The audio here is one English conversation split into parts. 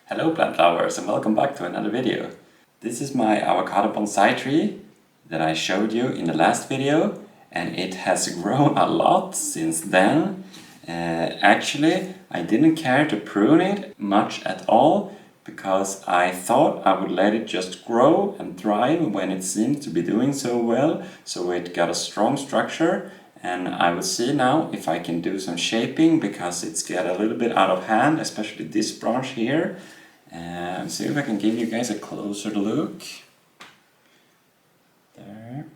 Hello plant lovers and welcome back to another video. This is my avocado bonsai tree that I showed you in the last video, and it has grown a lot since then. Actually, I didn't care to prune it much at all because I thought I would let it just grow and thrive when it seemed to be doing so well, so it got a strong structure. And I will see now if I can do some shaping because it's got a little bit out of hand, especially this branch here. And see if I can give you guys a closer look. There.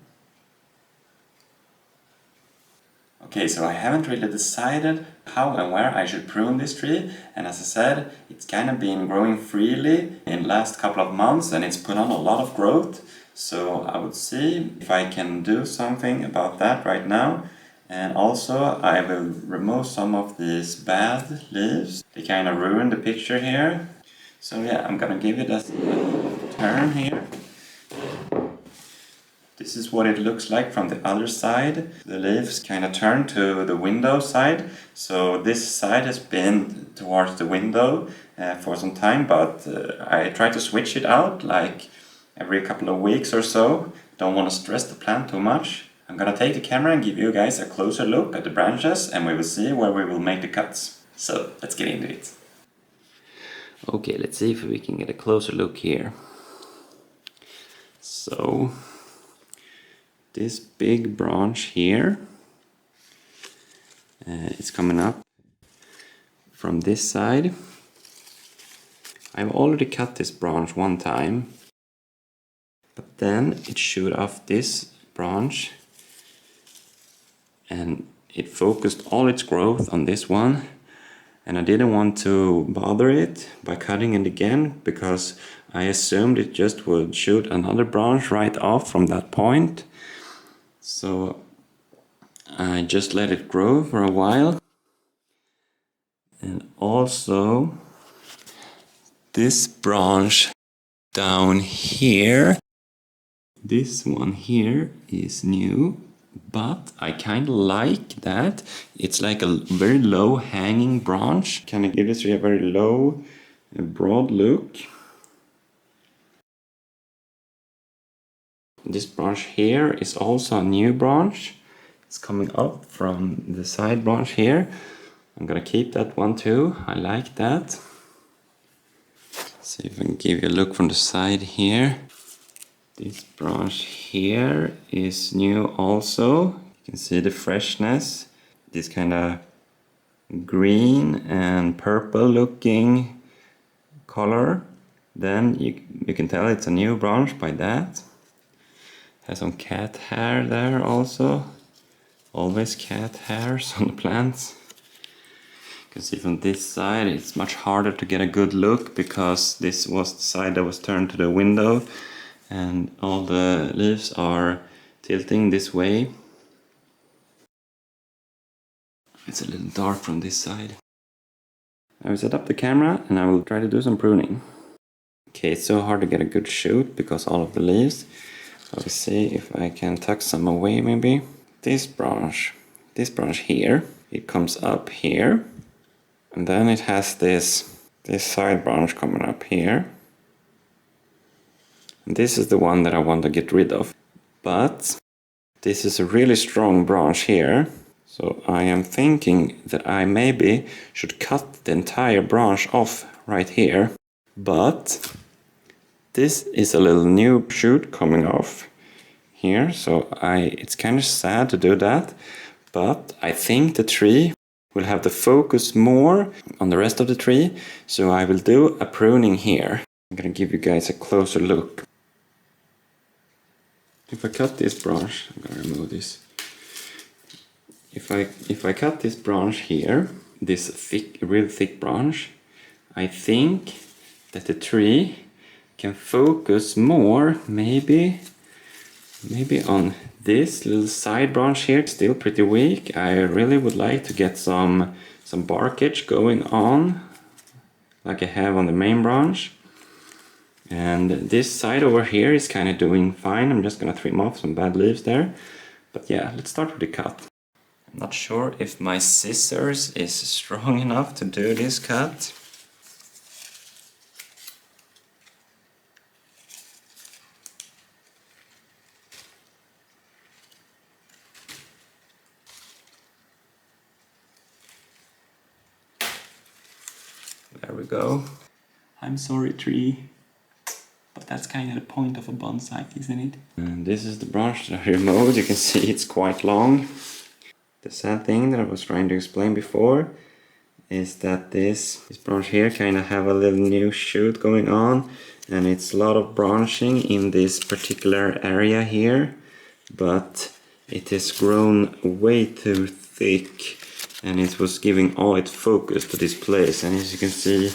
Okay, so I haven't really decided how and where I should prune this tree, and as I said, it's kind of been growing freely in the last couple of months and it's put on a lot of growth. So I would see if I can do something about that right now. And also I will remove some of these bad leaves. They kind of ruin the picture here. So yeah, I'm gonna give it a turn here. This is what it looks like from the other side. The leaves kind of turn to the window side. So this side has been towards the window for some time, but I try to switch it out like every couple of weeks or so. Don't want to stress the plant too much. I'm gonna take the camera and give you guys a closer look at the branches, and we will see where we will make the cuts. So let's get into it. Okay, let's see if we can get a closer look here. So this big branch here, it's coming up from this side. I've already cut this branch one time, but then it shoot off this branch and it focused all its growth on this one, and I didn't want to bother it by cutting it again because I assumed it just would shoot another branch right off from that point. So I just let it grow for a while. And also this branch down here, this one here is new, but I kind of like that. It's like a very low hanging branch, kind of gives you a very low, broad look. This branch here is also a new branch. It's coming up from the side branch here. I'm gonna keep that one too. I like that. See if I can give you a look from the side here. This branch here is new also. You can see the freshness. This kind of green and purple looking color. Then you can tell it's a new branch by that. Has some cat hair there also. Always cat hairs on the plants. You can see from this side it's much harder to get a good look because this was the side that was turned to the window and all the leaves are tilting this way. It's a little dark from this side. I will set up the camera and I will try to do some pruning. Okay, it's so hard to get a good shoot because all of the leaves. I will see if I can tuck some away maybe. This branch here, it comes up here. And then it has this side branch coming up here. And this is the one that I want to get rid of. But this is a really strong branch here. So I am thinking that I maybe should cut the entire branch off right here. But this is a little new shoot coming off here. So it's kind of sad to do that. But I think the tree will have the focus more on the rest of the tree. So I will do a pruning here. I'm gonna give you guys a closer look. If I cut this branch, I'm gonna remove this. If I cut this branch here, this real thick branch, I think that the tree can focus more, maybe on this little side branch here. It's still pretty weak. I really would like to get some barkage going on, like I have on the main branch. And this side over here is kind of doing fine. I'm just gonna trim off some bad leaves there. But yeah, let's start with the cut. I'm not sure if my scissors is strong enough to do this cut. go. I'm sorry, tree. But that's kind of the point of a bonsai, isn't it? And this is the branch that I removed. You can see it's quite long. The sad thing that I was trying to explain before is that this branch here kind of have a little new shoot going on, and it's a lot of branching in this particular area here, but it has grown way too thick and it was giving all its focus to this place. And as you can see,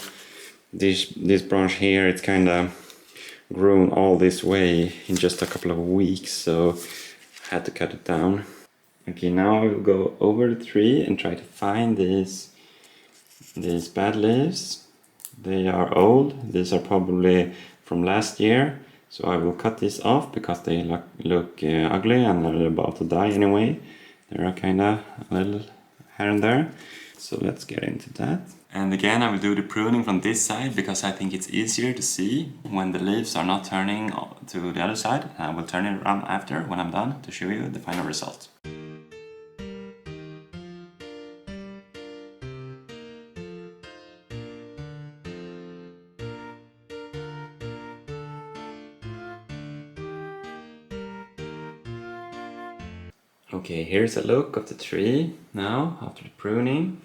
this branch here, it's kind of grown all this way in just a couple of weeks, so I had to cut it down. Okay, now I will go over the tree and try to find these bad leaves. They are old. These are probably from last year, so I will cut these off because they look ugly and they're about to die anyway. There are kind of a little here and there, so let's get into that. And again, I will do the pruning from this side because I think it's easier to see when the leaves are not turning to the other side. I will turn it around after when I'm done to show you the final result. Okay, here's a look of the tree now after the pruning.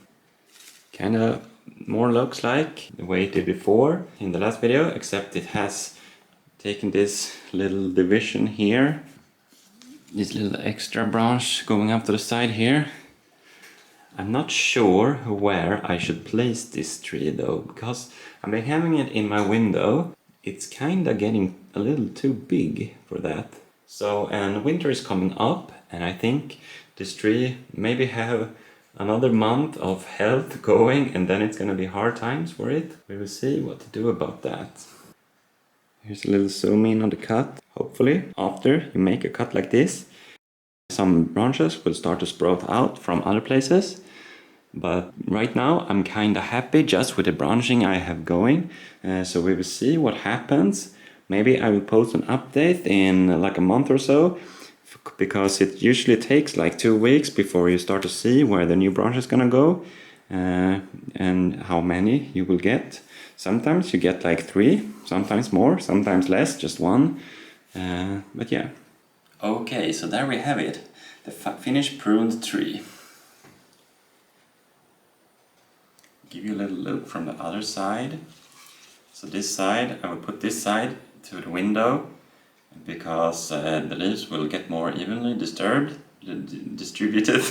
Kind of more looks like the way it did before in the last video, except it has taken this little division here, this little extra branch going up to the side here. I'm not sure where I should place this tree though, because I've been having it in my window. It's kind of getting a little too big for that. So, and winter is coming up, and I think this tree maybe have another month of health going, and then it's gonna be hard times for it. We will see what to do about that. Here's a little zoom in on the cut. Hopefully, after you make a cut like this, some branches will start to sprout out from other places. But right now I'm kind of happy just with the branching I have going. So we will see what happens. Maybe I will post an update in like a month or so, because it usually takes like 2 weeks before you start to see where the new branch is gonna go and how many you will get. Sometimes you get like 3, sometimes more, sometimes less, just 1. But yeah. Okay, so there we have it, the finished pruned tree. Give you a little look from the other side. So this side, I will put this side to the window because the leaves will get more evenly distributed.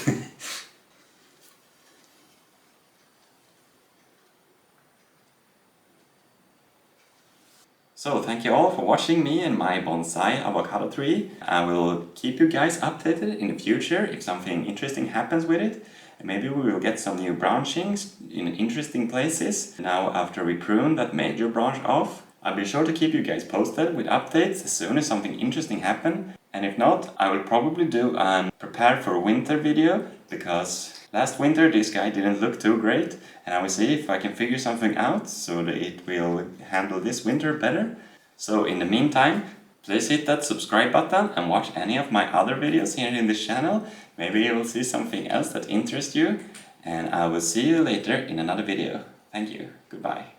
So thank you all for watching me and my bonsai avocado tree. I will keep you guys updated in the future if something interesting happens with it. And maybe we will get some new branchings in interesting places now after we prune that major branch off. I'll be sure to keep you guys posted with updates as soon as something interesting happens. And if not, I will probably do a prepare for winter video, because last winter this guy didn't look too great, and I will see if I can figure something out so that it will handle this winter better. So in the meantime, please hit that subscribe button and watch any of my other videos here in this channel. Maybe you will see something else that interests you, and I will see you later in another video. Thank you. Goodbye.